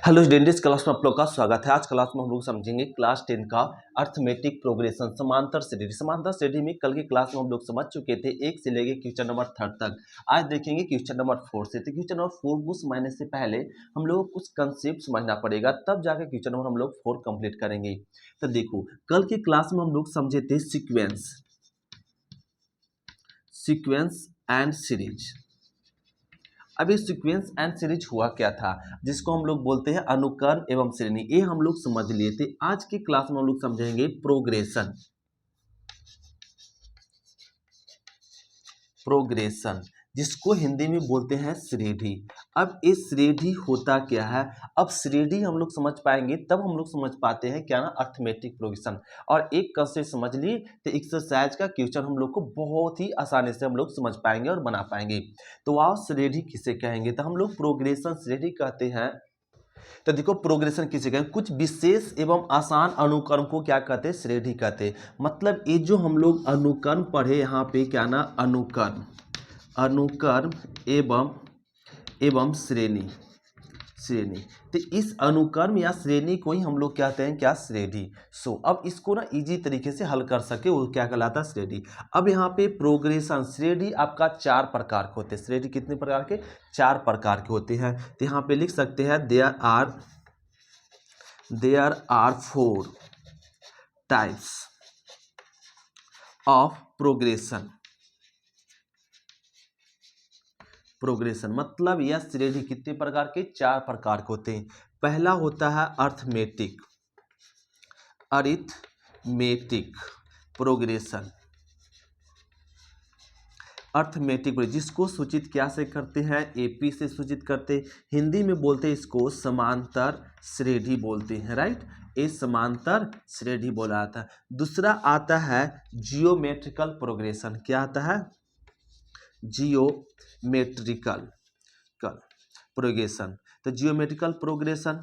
Hello students, class में आप लोग का स्वागत है। आज क्लास में हम लोग समझेंगे क्लास 10 का अर्थमेटिक प्रोग्रेशन समांतर श्रेणी। समांतर श्रेणी में कल की क्लास में हम लोग समझ चुके थे 1 से लेके क्वेश्चन नंबर 3 तक। आज देखेंगे क्वेश्चन नंबर 4 से। तो क्वेश्चन नंबर 4 को समझने से पहले हम लोग को कुछ कंसेप्ट समझना पड़ेगा, तब जाकर क्वेश्चन नंबर हम लोग 4 कंप्लीट करेंगे। तो देखो, कल की क्लास में हम लोग समझे थे सीक्वेंस एंड सीरीज। अब ये सीक्वेंस एंड सीरीज हुआ क्या था, जिसको हम लोग बोलते हैं अनुक्रम एवं श्रेणी। ये हम लोग समझ लिए थे। आज की क्लास में हम लोग समझेंगे प्रोग्रेशन, जिसको हिंदी में बोलते हैं श्रेणी। अब इस श्रेणी होता क्या है, अब श्रेणी हम लोग समझ पाएंगे तब हम लोग समझ पाते हैं क्या ना, अर्थमेटिक प्रोग्रेशन। और एक कंसेप्ट समझ लिए तो एक्सरसाइज का क्वेश्चन हम लोग को बहुत ही आसानी से हम लोग समझ पाएंगे और बना पाएंगे। तो आओ, श्रेणी किसे कहेंगे, तो हम लोग प्रोग्रेशन श्रेणी कहते हैं। तो देखो, प्रोग्रेशन किसे कहें, कुछ विशेष एवं आसान अनुक्रम को क्या कहते हैं, श्रेणी कहते हैं। मतलब ये जो हम लोग अनुक्रम पढ़े यहाँ पे क्या ना, अनुक्रम एवं श्रेणी। तो इस अनुक्रम या श्रेणी को ही हम लोग कहते हैं क्या, श्रेणी। अब इसको ना इजी तरीके से हल कर सके वो क्या कहलाता है, श्रेणी। अब यहाँ पे प्रोग्रेशन श्रेणी आपका 4 प्रकार के होते हैं। श्रेणी कितने प्रकार के, 4 प्रकार के होते हैं। तो यहाँ पे लिख सकते हैं there are 4 types of progression. मतलब यह श्रेणी कितने प्रकार के, 4 प्रकार के होते हैं। पहला होता है अर्थमेटिक प्रोग्रेशन। अर्थमेटिक जिसको सूचित क्या से करते हैं, एपी से सूचित करते हैं। हिंदी में बोलते हैं इसको समांतर श्रेणी बोलते हैं, राइट। ये समांतर श्रेणी बोला जाता है। दूसरा आता है जियोमेट्रिकल प्रोग्रेशन। क्या आता है, जियोमेट्रिकल प्रोग्रेशन। तो जियोमेट्रिकल प्रोग्रेशन,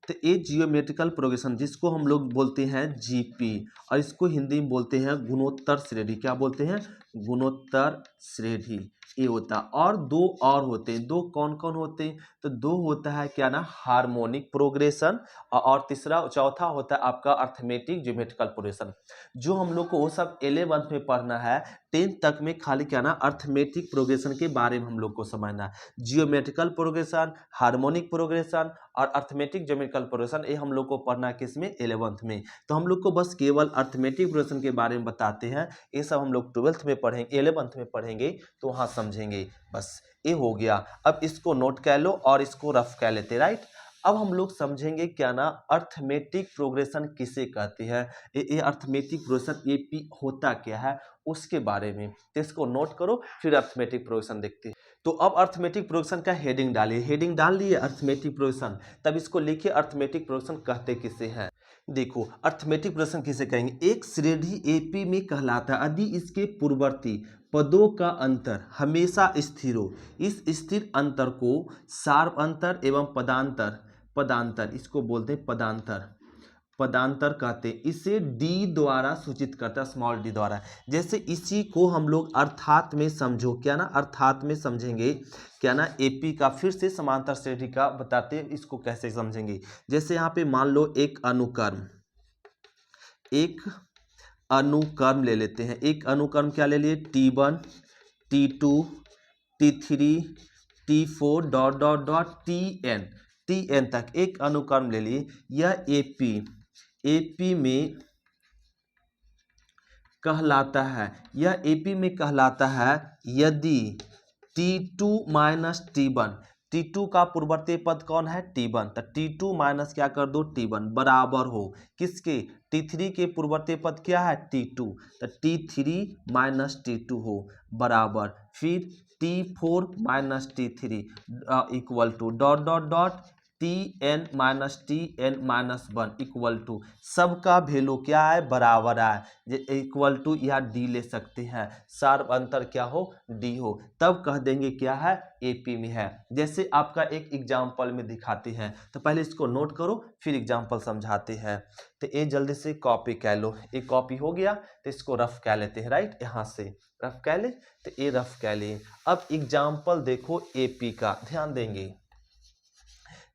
तो ये जियोमेट्रिकल प्रोग्रेशन जिसको हम लोग बोलते हैं जीपी, और इसको हिंदी में बोलते हैं गुणोत्तर श्रेणी। क्या बोलते हैं, गुणोत्तर श्रेणी। ये होता है। और 2 और होते हैं। 2 कौन कौन होते हैं, तो 2 होता है क्या ना, हार्मोनिक प्रोग्रेशन, और चौथा होता है आपका अर्थमेटिक ज्योमेट्रिकल प्रोग्रेशन। जो हम लोग को वो सब 11th में पढ़ना है। 10th तक में खाली क्या ना, अर्थमेटिक प्रोग्रेशन के बारे में हम लोग को समझना है। जियोमेट्रिकल प्रोग्रेशन, हार्मोनिक प्रोग्रेशन और अर्थमेटिक ज्योमेट्रिकल प्रोग्रेशन, ये हम लोग को पढ़ना है किसमें, 11th में। तो हम लोग को बस केवल अर्थमेटिक प्रोग्रेशन के बारे में बताते हैं। ये सब हम लोग 12th में पढ़ेंगे, 11th में पढ़ेंगे, तो वहाँ समझेंगे। बस ये हो गया। अब इसको नोट कर लो और इसको रफ कर लेते, राइट। अब हम लोग समझेंगे क्या ना, अर्थमेटिक प्रोग्रेशन किसे कहते हैं, ये अर्थमेटिक प्रोग्रेशन एपी होता क्या है उसके बारे में। तो इसको नोट करो, फिर अर्थमेटिक प्रोग्रेशन देखते हैं। तो अब अर्थमेटिक प्रोग्रेशन का हेडिंग डालिए। हेडिंग डाल दिए अर्थमेटिक प्रोग्रेशन, तब इसको लिखिए अर्थमेटिक प्रोग्रेशन कहते किसे हैं। देखो, अर्थमेटिक प्रोग्रेशन किसे कहेंगे, एक श्रेणी एपी में कहलाता है यदि इसके पूर्ववर्ती पदों का अंतर हमेशा स्थिर हो। इस स्थिर अंतर को सार्व अंतर एवं पदांतर इसको बोलते हैं पदांतर कहते हैं। इसे डी द्वारा सूचित करता है, स्मॉल डी द्वारा। जैसे इसी को हम लोग अर्थात में समझो, क्या ना, अर्थात में समझेंगे क्या ना, एपी का फिर से समांतर श्रेणी का बताते हैं इसको कैसे समझेंगे। जैसे यहाँ पे मान लो एक अनुक्रम ले लेते हैं। एक अनुक्रम क्या ले लिए, T1 T2 T3 T4 dot dot dot TN तक एक अनुक्रम ले लिए। यह एपी में कहलाता है, यह एपी में कहलाता है यदि T2 माइनस T1 का पूर्ववर्ती पद कौन है, T1, तो T2 माइनस क्या कर दो, T1 बराबर हो किसके, T3 के पूर्ववर्ती पद क्या है, T2, तो T3 माइनस T2 हो बराबर। फिर T4 minus T3 equal to dot dot dot TN minus 1 equal to, सबका वैल्यू क्या है, बराबर है, इक्वल टू या डी ले सकते हैं। सार्व अंतर क्या हो, डी हो, तब कह देंगे क्या है, एपी में है। जैसे आपका एक एग्जाम्पल में दिखाते हैं, तो पहले इसको नोट करो फिर एग्जाम्पल समझाते हैं। तो ये जल्दी से कॉपी कर लो। एक कॉपी हो गया, तो इसको रफ कर लेते हैं, राइट। यहाँ से रफ कर ले, तो ये रफ कर लिए। अब एग्जाम्पल देखो एपी का, ध्यान देंगे।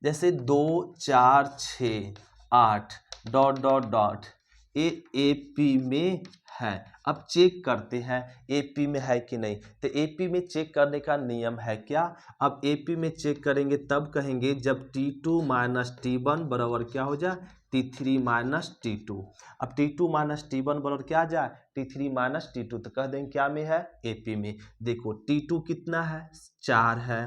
जैसे 2 4 6 8 डॉट डॉट डॉट ये एपी में है। अब चेक करते हैं एपी में है कि नहीं। तो एपी में चेक करने का नियम है क्या, अब एपी में चेक करेंगे तब कहेंगे जब T2 माइनस T1 बराबर क्या हो जाए, T3 माइनस T2। अब T2 माइनस T1 बराबर क्या आ जाए, T3 माइनस T2। तो कह देंगे क्या में है, एपी में। देखो T2 कितना है, 4 है,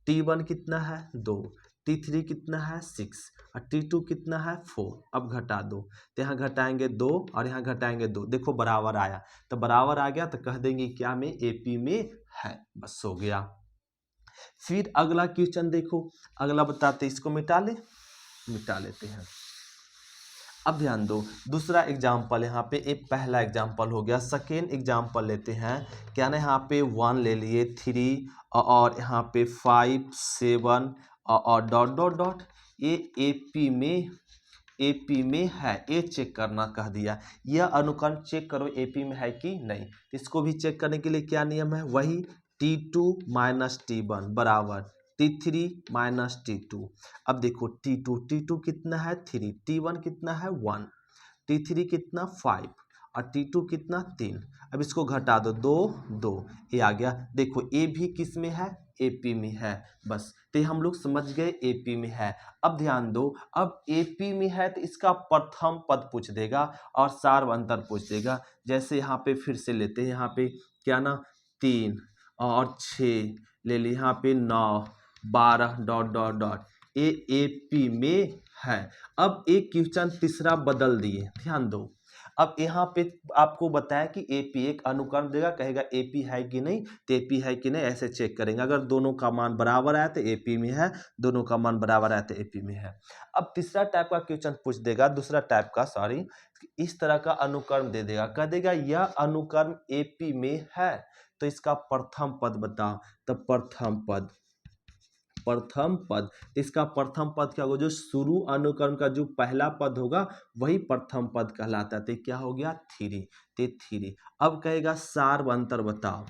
T1 कितना है, 2, T3 कितना है, 6 और T2 कितना है, 4। अब घटा दो, तो यहाँ घटाएंगे 2 और यहाँ घटाएंगे 2, देखो बराबर आया। तो बराबर आ गया तो कह देंगे क्या में, एपी में है। बस हो गया। फिर अगला क्वेश्चन देखो, अगला बताते, इसको मिटा लेते हैं। अब ध्यान दो, दूसरा एग्जाम्पल यहाँ पे, एक पहला एग्जाम्पल हो गया। सेकेंड एग्जाम्पल लेते हैं। क्या ना, यहाँ पे 1 ले लिए, 3 और यहाँ पे 5 7 और डॉट डॉट डॉट। ये एपी में है, ये चेक करना कह दिया। यह अनुक्रम चेक करो एपी में है कि नहीं। इसको भी चेक करने के लिए क्या नियम है, वही T2 माइनस T1 बराबर T3 माइनस T2। अब देखो T2 कितना है, 3, T1 कितना है, 1, T3 कितना, 5 और T2 कितना, 3। अब इसको घटा दो, 2 ये आ गया। देखो ए भी किस में है, एपी में है। बस तो हम लोग समझ गए एपी में है। अब ध्यान दो, अब एपी में है तो इसका प्रथम पद पूछ देगा और सार अंतर पूछ देगा। जैसे यहाँ पे फिर से लेते हैं, यहाँ पे क्या ना, 3 और 6 ले ली, यहाँ पे 9 12 डॉट डॉट डॉट, ये एपी में है। अब एक क्वेश्चन तीसरा बदल दिए, ध्यान दो। अब यहाँ पे आपको बताया कि एपी एक अनुक्रम देगा, कहेगा एपी है कि नहीं, तो एपी है कि नहीं ऐसे चेक करेंगे। अगर दोनों का मान बराबर आया तो एपी में है, दोनों का मान बराबर आया तो एपी में है। अब तीसरा टाइप का क्वेश्चन पूछ देगा, दूसरा टाइप का, सॉरी, इस तरह का अनुक्रम दे देगा, कह देगा यह अनुक्रम एपी में है तो इसका प्रथम पद बताओ। तो प्रथम पद, इसका प्रथम पद क्या होगा, जो शुरू अनुक्रम का जो पहला पद होगा वही प्रथम पद कहलाता है। तो क्या हो गया, 3, तो 3। अब कहेगा सार्व अंतर बताओ,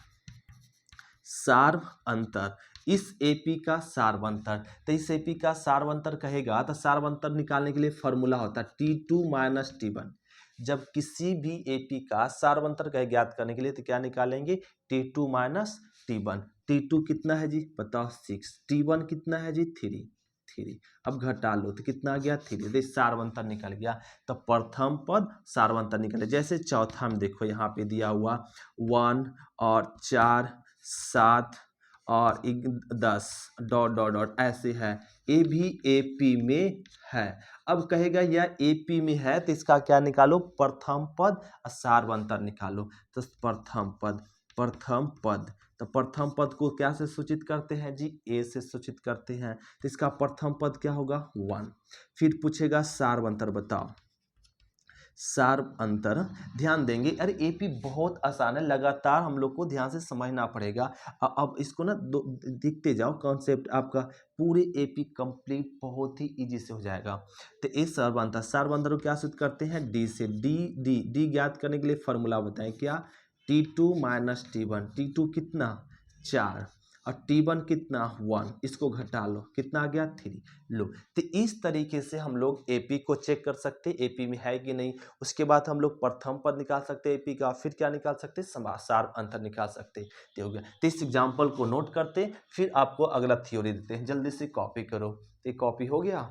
सार्व अंतर, इस एपी का सार्व अंतर। तो इस एपी का सार्व अंतर कहेगा तो सार्व अंतर निकालने के लिए फॉर्मूला होता है T2 माइनस T1। जब किसी भी एपी का सार्व अंतर का ज्ञात करने के लिए तो क्या निकालेंगे, T2 माइनस T1। T2 कितना है जी, बताओ, 6, T1 कितना है जी, 3। अब घटा लो तो कितना आ गया, 3। देखिए सार्व अंतर निकल गया। तो प्रथम पद सार्व अंतर निकले। जैसे चौथा में देखो, यहाँ पे दिया हुआ 1 और 4 7 और 10 डॉट डॉट डॉट ऐसे है, ये भी एपी में है। अब कहेगा यह एपी में है तो इसका क्या निकालो, प्रथम पद और सार्व अंतर निकालो। तो प्रथम पद को क्या से सूचित करते हैं जी, ए से सूचित करते हैं। तो इसका प्रथम पद क्या होगा, 1। फिर पूछेगा सार्व अंतर बताओ, सार्व अंतर ध्यान देंगे। अरे एपी बहुत आसान है, लगातार हम लोग को ध्यान से समझना पड़ेगा। अब इसको ना देखते जाओ, कॉन्सेप्ट आपका पूरे एपी कंप्लीट बहुत ही इजी से हो जाएगा। तो ये सार्व अंतर को क्या सूचित करते हैं, डी से। डी ज्ञात करने के लिए फॉर्मूला बताएं, क्या, T2 माइनस T1। T2 कितना, 4 और T1 कितना, 1। इसको घटा लो, कितना आ गया, 3। लो, तो इस तरीके से हम लोग एपी को चेक कर सकते हैं, एपी में है कि नहीं। उसके बाद हम लोग प्रथम पद निकाल सकते हैं एपी का, फिर क्या निकाल सकते हैं, सार्व अंतर निकाल सकते हैं। तो हो गया। तो इस एग्जाम्पल को नोट करते, फिर आपको अगला थ्योरी देते हैं, जल्दी से कॉपी करो। तो कॉपी हो गया।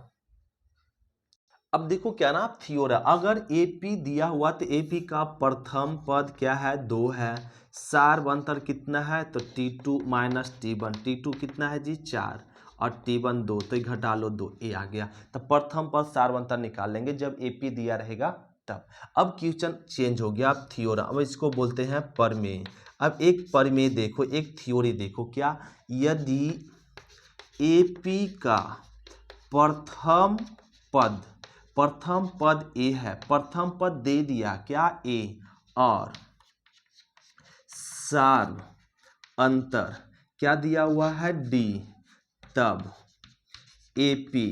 अब देखो क्या ना, थ्योरम, अगर एपी दिया हुआ तो एपी का प्रथम पद क्या है, 2 है। सार्व अंतर कितना है, तो T2 माइनस T1। T2 कितना है जी, 4 और T1 2, तो घटा लो 2, ए आ गया। तो प्रथम पद सार्व अंतर निकाल लेंगे जब एपी दिया रहेगा तब। अब क्वेश्चन चेंज हो गया, अब थ्योरम, अब इसको बोलते हैं प्रमेय। अब एक प्रमेय देखो, एक थ्योरी देखो, क्या, यदि एपी का प्रथम पद ए है, प्रथम पद दे दिया क्या, ए, और सार्व अंतर क्या दिया हुआ है, डी, तब एपी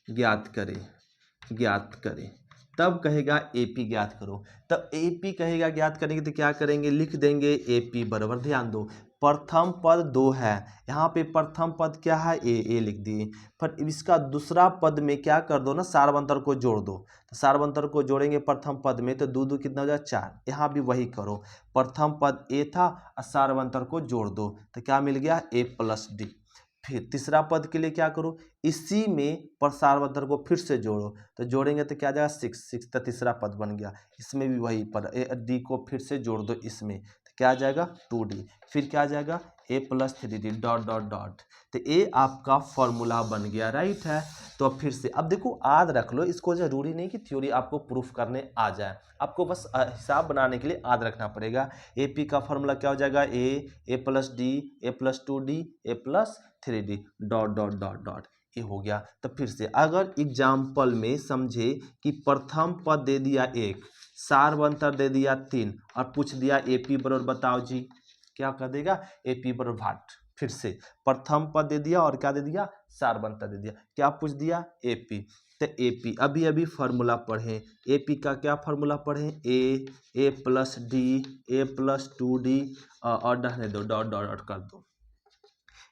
ज्ञात करें। तब कहेगा एपी ज्ञात करो। तब एपी कहेगा ज्ञात करेंगे तो क्या करेंगे, लिख देंगे एपी बराबर, ध्यान दो, प्रथम पद 2 है, यहाँ पे प्रथम पद क्या है, ए लिख दिए। फिर इसका दूसरा पद में क्या कर दो ना, सार्वंतर को जोड़ दो। तो सार्वंतर को जोड़ेंगे प्रथम पद में तो 2 2 कितना हो जाए 4। यहाँ भी वही करो, प्रथम पद ए था और सार्वंतर को जोड़ दो तो क्या मिल गया, ए प्लस डी। फिर तीसरा पद के लिए क्या करो, इसी में पर सार्वंतर को फिर से जोड़ो तो जोड़ेंगे तो क्या जाएगा 6 6 तो तीसरा पद बन गया। इसमें भी वही पर ए डी को फिर से जोड़ दो इसमें तो क्या आ जाएगा 2d। फिर क्या आ जाएगा a plus 3d dot dot dot. तो ये आपका फॉर्मूला बन गया, राइट है। तो अब फिर से अब देखो याद रख लो, इसको जरूरी नहीं कि थ्योरी आपको प्रूफ करने आ जाए, आपको बस हिसाब बनाने के लिए याद रखना पड़ेगा। ए पी का फॉर्मूला क्या हो जाएगा, A plus D, A plus 2d, A plus 3d dot dot dot dot. ये हो गया। तो फिर से अगर एग्जाम्पल में समझे कि प्रथम पद दे दिया 1, सार्वंतर दे दिया 3 और पूछ दिया एपी बराबर बताओ जी, क्या कर देगा, एपी बराबर भाट। फिर से प्रथम पद दे दिया और क्या दे दिया, सार्वंतर दे दिया, क्या पूछ दिया, एपी। तो एपी अभी अभी फार्मूला पढ़े, एपी का क्या फार्मूला पढ़े, ए plus D, A plus 2d और रहने दो डॉट डॉट डॉट कर दो।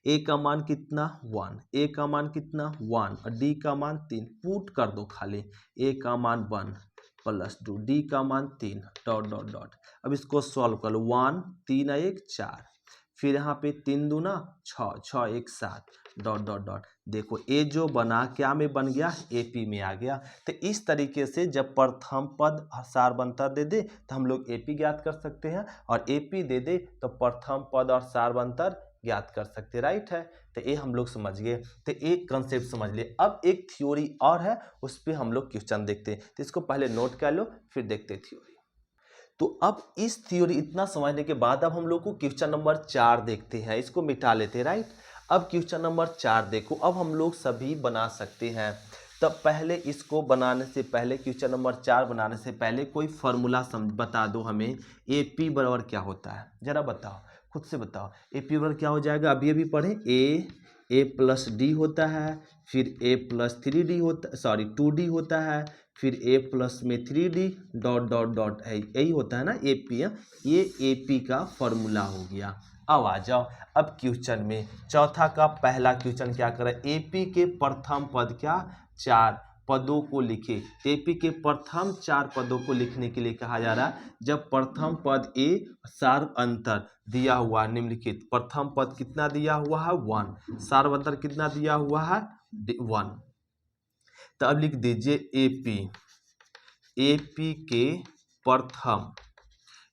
ए का मान कितना 1, ए का मान कितना 1 और डी का मान 3, पुट कर दो खाली। ए का मान 1 प्लस 2, डी का मान 3 डॉट डॉट डॉट। अब इसको सॉल्व कर लो, 1 3 1 4, फिर यहाँ पे 3 दूना 6 6 1 7 डॉट डॉट डॉट। देखो ए जो बना क्या में बन गया, एपी में आ गया। तो इस तरीके से जब प्रथम पद सार्वंतर दे दे तो हम लोग एपी ज्ञात कर सकते हैं, और एपी दे दे तो प्रथम पद और सार्वंतर ज्ञात कर सकते, राइट है। तो ये हम लोग समझ गए, तो एक कंसेप्ट समझ लिए। अब एक थ्योरी और है, उस पर हम लोग क्वेश्चन देखते हैं, तो इसको पहले नोट कर लो फिर देखते हैं थ्योरी। तो अब इस थ्योरी इतना समझने के बाद अब हम लोग को क्वेश्चन नंबर 4 देखते हैं, इसको मिटा लेते हैं, राइट। अब क्वेश्चन नंबर 4 देखो, अब हम लोग सभी बना सकते हैं। तब पहले इसको बनाने से पहले, क्वेश्चन नंबर 4 बनाने से पहले कोई फार्मूला बता दो हमें, एपी बराबर क्या होता है, जरा बताओ, खुद से बताओ। एपी बराबर क्या हो जाएगा, अभी अभी पढ़े, ए प्लस डी होता है, फिर ए प्लस 3d होता, सॉरी 2d होता है, फिर ए प्लस में 3d डॉट डॉट डॉट है, यही होता है ना एपी। ये एपी का फॉर्मूला हो गया। अब आ जाओ अब क्वेश्चन में, चौथा का पहला क्वेश्चन क्या कर रहा है, एपी के प्रथम पद क्या 4 पदों को लिखे। एपी के प्रथम 4 पदों को लिखने के लिए कहा जा रहा है, जब प्रथम पद ए सार्वंतर दिया हुआ निम्नलिखित, प्रथम पद कितना दिया हुआ है 1, सार्वंतर कितना दिया हुआ है 1। तो अब लिख दीजिए एपी के प्रथम,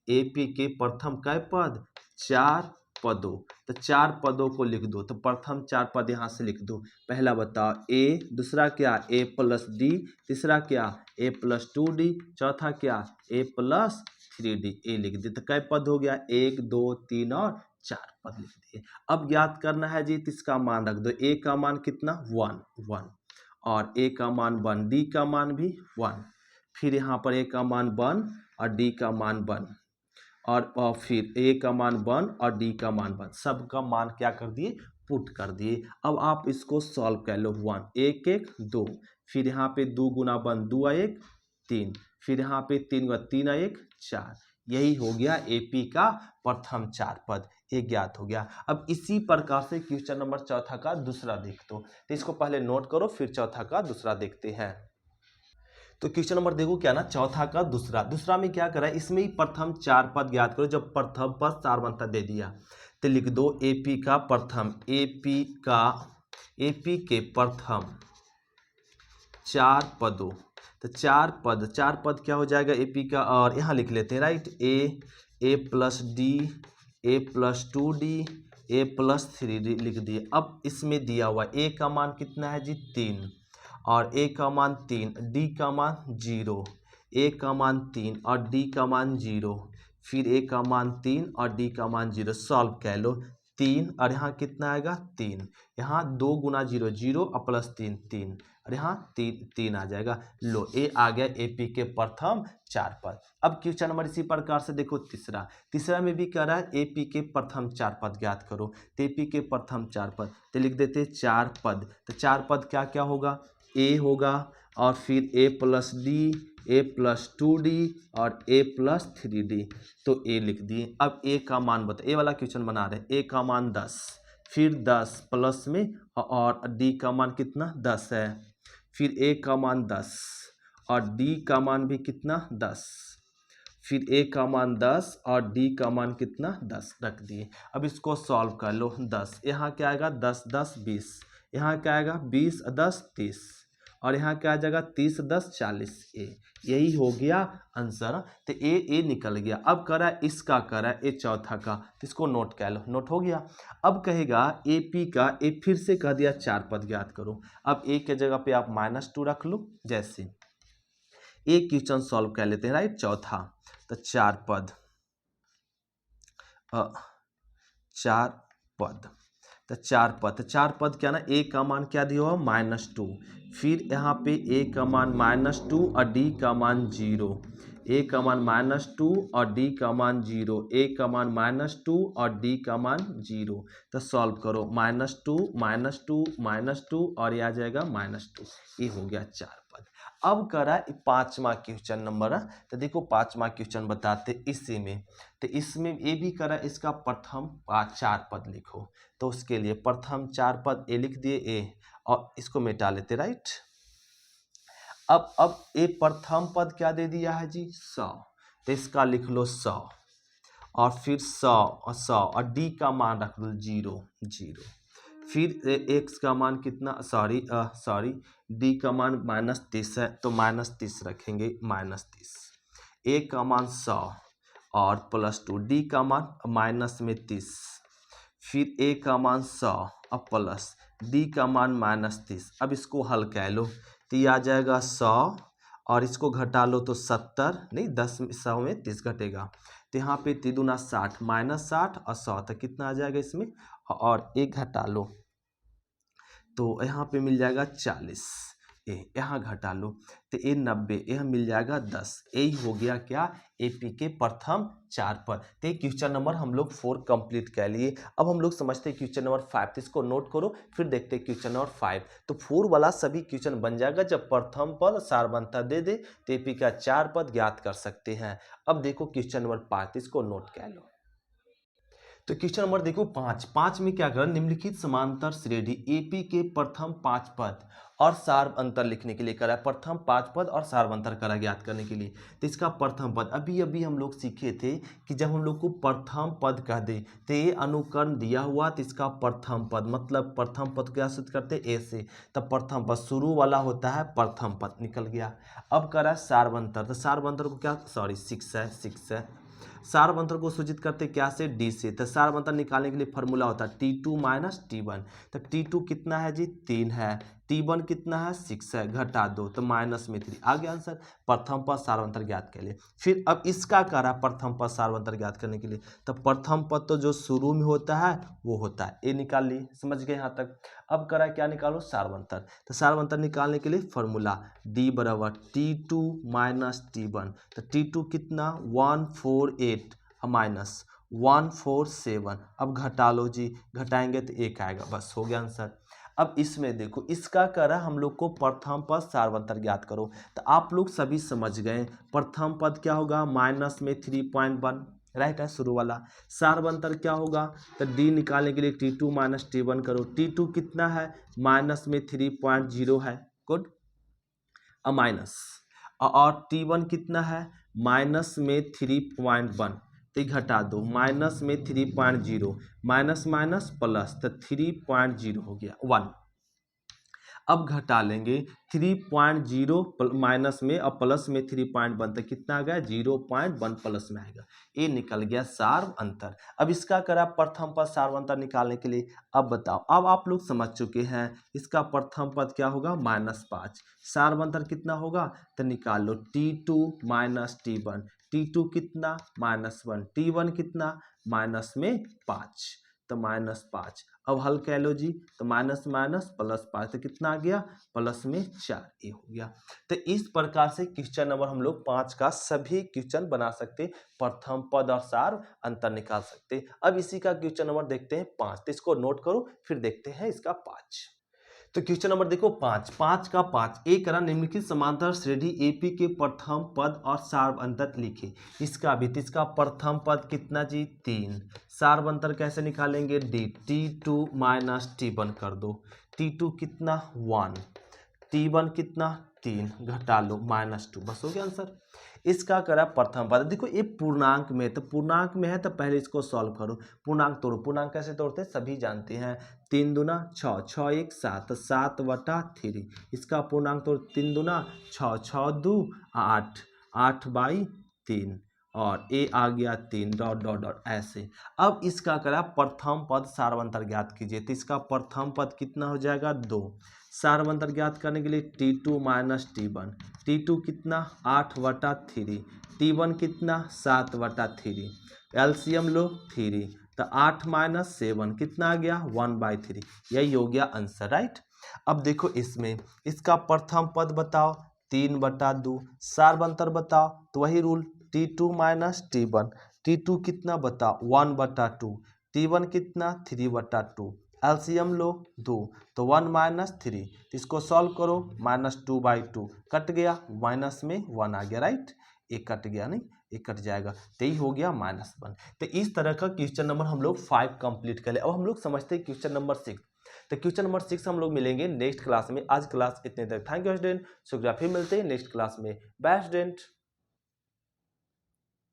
एपी के प्रथम कै पद 4 पदों, तो 4 पदों को लिख दो। तो प्रथम 4 पद यहाँ से लिख दो। पहला बताओ ए, दूसरा क्या ए प्लस डी, तीसरा क्या ए प्लस 2d, चौथा क्या ए प्लस 3d। ए लिख दिए, तो कै पद हो गया 1 2 3 और 4 पद लिख दिए। अब ज्ञात करना है जी, इसका मान रख दो। ए का मान कितना 1 और ए का मान 1, डी का मान भी 1, फिर यहाँ पर ए का मान 1 और डी का मान 1, और फिर ए का मान 1 और डी का मान 1, सब का मान क्या कर दिए, पुट कर दिए। अब आप इसको सॉल्व कर लो। 1 1 1 2, फिर यहाँ पे 2 गुना 1 2 1 3, फिर यहाँ पे 3 गुना 3 1 4। यही हो गया एपी का प्रथम 4 पद, ये ज्ञात हो गया। अब इसी प्रकार से क्वेश्चन नंबर चौथा का दूसरा देख दो, तो इसको पहले नोट करो फिर चौथा का दूसरा देखते हैं। तो क्वेश्चन नंबर देखो क्या ना, चौथा का दूसरा में क्या करा है, इसमें ही प्रथम 4 पद ज्ञात करो। जब प्रथम पद सार्वंतर दे दिया तो लिख दो एपी का प्रथम, एपी के प्रथम 4 पदों। तो 4 पद क्या हो जाएगा एपी का, और यहाँ लिख लेते हैं, right. A plus D, A plus 2d, A plus 3d लिख दिए। अब इसमें दिया हुआ ए का मान कितना है जी 3, और ए का मान 3, डी का मान 0, ए का मान 3 और डी का मान 0, फिर ए का मान 3 और डी का मान 0। सॉल्व कर लो, 3 और यहाँ कितना आएगा 3, यहाँ 2 गुना 0 0 और प्लस 3 3, और यहाँ 3 आ जाएगा। लो ए आ गया एपी के प्रथम 4 पद। अब क्वेश्चन नंबर इसी प्रकार से देखो तीसरा में भी कह रहा है एपी के प्रथम 4 पद ज्ञात करो। तो एपी के प्रथम 4 पद, तो लिख देते 4 पद। तो 4 पद क्या क्या होगा, ए होगा, और फिर ए plus D, A plus 2d और ए प्लस 3d, तो ए लिख दिए। अब ए का मान बता, ए वाला क्वेश्चन बना रहे हैं। ए का मान 10, फिर 10 प्लस में और डी का मान कितना 10 है, फिर ए का मान 10 और डी का मान भी कितना 10, फिर ए का मान 10 और डी का मान कितना 10 रख दिए। अब इसको सॉल्व कर लो। 10 यहाँ क्या आएगा, 10 10 20, यहाँ क्या आएगा 20 10 30, और यहाँ क्या आ जाएगा 30 10 40। ए यही हो गया आंसर। तो ए निकल गया। अब करा इसका, करा ए चौथा का, तो इसको नोट कर लो। नोट हो गया। अब कहेगा ए पी का, ए फिर से कह दिया 4 पद ज्ञात करो। अब ए के जगह पे आप -2 रख लो। जैसे एक क्वेश्चन सॉल्व कर लेते हैं, राइट। चौथा, तो 4 पद, 4 पद, तो 4 पद, तो 4 पद क्या ना, ए का मान क्या दिया हुआ -2, फिर यहाँ पे ए का मान -2 और डी का मान 0, ए का मान -2 और डी का मान 0, ए का मान -2 और डी का मान 0। तो सॉल्व करो, -2 -2 -2 और ये आ जाएगा -2। ये हो गया 4 पद। अब करा 5वां क्वेश्चन नंबर, तो देखो 5वां क्वेश्चन बताते इसी में। तो इसमें ये भी करा, इसका प्रथम 4 पद लिखो। तो उसके लिए प्रथम 4 पद ए लिख दिए, ए, और इसको मिटा लेते, राइट। अब ए प्रथम पद क्या दे दिया है जी 100, तो इसका लिख लो 100, और फिर 100 और 100 और डी का मान रख लो 0 0, फिर एक्स का मान कितना, सॉरी डी का मान -30 है, तो -30 रखेंगे, -30, ए का मान 100 और +2, डी का मान -30, फिर ए का मान 100 और प्लस डी का मान -30। अब इसको हल कर लो, तो ये आ जाएगा 100 और इसको घटा लो तो 70, नहीं 10 100 में 30 घटेगा, तो यहाँ पे 3 दूना 60, -60 और 100, तो कितना आ जाएगा इसमें, और एक घटा लो तो यहाँ पे मिल जाएगा 40, ए यहाँ घटा लो तो ए 90, यहाँ मिल जाएगा 10। यही हो गया क्या, एपी के प्रथम 4 पद। तो क्वेश्चन नंबर हम लोग 4 कंप्लीट कर लिए। अब हम लोग समझते हैं क्वेश्चन नंबर 5, तो इसको नोट करो, फिर देखते हैं क्वेश्चन नंबर 5। तो 4 वाला सभी क्वेश्चन बन जाएगा जब प्रथम पद सारवंता दे दे तो एपी का 4 पद ज्ञात कर सकते हैं। अब देखो क्वेश्चन नंबर 5, इसको नोट कर लो। तो क्वेश्चन नंबर देखो 5 में क्या कर, निम्नलिखित समांतर श्रेणी एपी के प्रथम 5 पद और सार अंतर लिखने के लिए करा। प्रथम 5 पद और सार अंतर करा ज्ञात करने के लिए। तो इसका प्रथम पद अभी हम लोग सीखे थे कि जब हम लोग को प्रथम पद कह दे तो ये अनुकरण दिया हुआ, तो इसका प्रथम पद मतलब प्रथम पद क्या सूचित करते ए से, तब प्रथम पद शुरू वाला होता है प्रथम पद, निकल गया। अब करा सारवंतर, तो सारवंतर को क्या, 6 है। सारवंतर को सूचित करते क्या से, डी से। तो सारवंतर निकालने के लिए फॉर्मूला होता है T2 - T1। तो T2 कितना है जी, 3 है, T1 कितना है, 6 है, घटा दो तो -3 आ गया आंसर। प्रथम पद सारवंतर ज्ञात के लिए। फिर अब इसका करा प्रथम पद सारवंतर ज्ञात करने के लिए, तो प्रथम पद तो जो शुरू में होता है वो होता है, ये निकाल लिए, समझ गए यहाँ तक। अब करा क्या, निकालो सारवंतर। तो सारवंतर निकालने के लिए फॉर्मूला D बराबर T2 - T1। तो T2 कितना 148 -147। अब घटा लो जी, घटाएंगे तो 1 आएगा, बस हो गया आंसर। अब इसमें देखो, इसका करा हम लोग को प्रथम पद सारवंतर ज्ञात करो। तो आप लोग सभी समझ गए प्रथम पद क्या होगा, माइनस में 3.1, राइट है शुरू वाला। सारवंतर क्या होगा, तो डी निकालने के लिए T2 - T1 करो। T2 कितना है, माइनस में 3.0 है, गुड, माइनस, और T1 कितना है, माइनस में 3.1, तो घटा दो, माइनस में 3.0, माइनस माइनस प्लस, तो 3.0 हो गया 1। अब घटा लेंगे 3.0 माइनस में और प्लस में 3.1, तो कितना आ गया 0.1 प्लस में आएगा, ये निकल गया सार अंतर। अब इसका करा प्रथम पद सार अंतर निकालने के लिए। अब बताओ, अब आप लोग समझ चुके हैं इसका प्रथम पद क्या होगा, -5, सार अंतर कितना होगा, तो निकाल लो T2 - T1। T2 कितना -1, T1 कितना -5, तो -5। अब हल कह लो जी, तो माइनस माइनस +5, तो कितना आ गया, प्लस में 4, ये हो गया। तो इस प्रकार से क्वेश्चन नंबर हम लोग 5 का सभी क्वेश्चन बना सकते, प्रथम पद और सार अंतर निकाल सकते। अब इसी का क्वेश्चन नंबर देखते हैं 5, तो इसको नोट करो, फिर देखते हैं इसका 5। तो क्वेश्चन नंबर देखो 5 का 5 एक करा निम्नलिखित समांतर श्रेणी एपी के प्रथम पद और सार्वअंतर लिखे। इसका भी तो इसका प्रथम पद कितना जी 3, सार्वअंतर कैसे निकालेंगे डी T2 माइनस T1 कर दो, T2 कितना 1, T1 कितना 3 घटा लो -2, बस हो गया आंसर। इसका करा प्रथम पद, देखो ये पूर्णांक में, तो पूर्णांक में है तो पहले इसको सॉल्व करो, पूर्णांक तोड़ो। पूर्णांक कैसे तोड़ते हैं सभी जानते हैं, 3 दूना 6, 6 1 7, 7/3। इसका पूर्णांक तोड़, 3 दूना 6, 6 2 8, 8/3 और ए आ गया 3 डॉट डॉट डॉट ऐसे। अब इसका करा प्रथम पद सार्वअंतर ज्ञात कीजिए, तो इसका प्रथम पद कितना हो जाएगा 2, सार्वअंतर ज्ञात करने के लिए T2 माइनस T1, T2 कितना 8/3, T1 कितना 7/3, एलसीएम लो 3, तो 8 - 7 कितना आ गया 1/3, यही हो गया आंसर राइट। अब देखो इसमें इसका प्रथम पद बताओ 3/2, सार्वअंतर बताओ तो वही rule T2 minus T1, T2 कितना बताओ 1/2, T1 कितना 3/2, एलसीएम लो 2, तो 1 - 3, तो इसको सॉल्व करो -2/2 कट गया, माइनस में 1 आ गया राइट, एक कट गया नहीं, एक कट जाएगा, तो यही हो गया -1। तो इस तरह का क्वेश्चन नंबर हम लोग 5 कंप्लीट कर ले। अब हम लोग समझते हैं क्वेश्चन नंबर 6। तो क्वेश्चन नंबर 6 हम लोग मिलेंगे नेक्स्ट क्लास में। आज क्लास इतने तक, थैंक यू स्टूडेंट, शुक्रिया, फिर मिलते हैं नेक्स्ट क्लास में, बाय स्टूडेंट।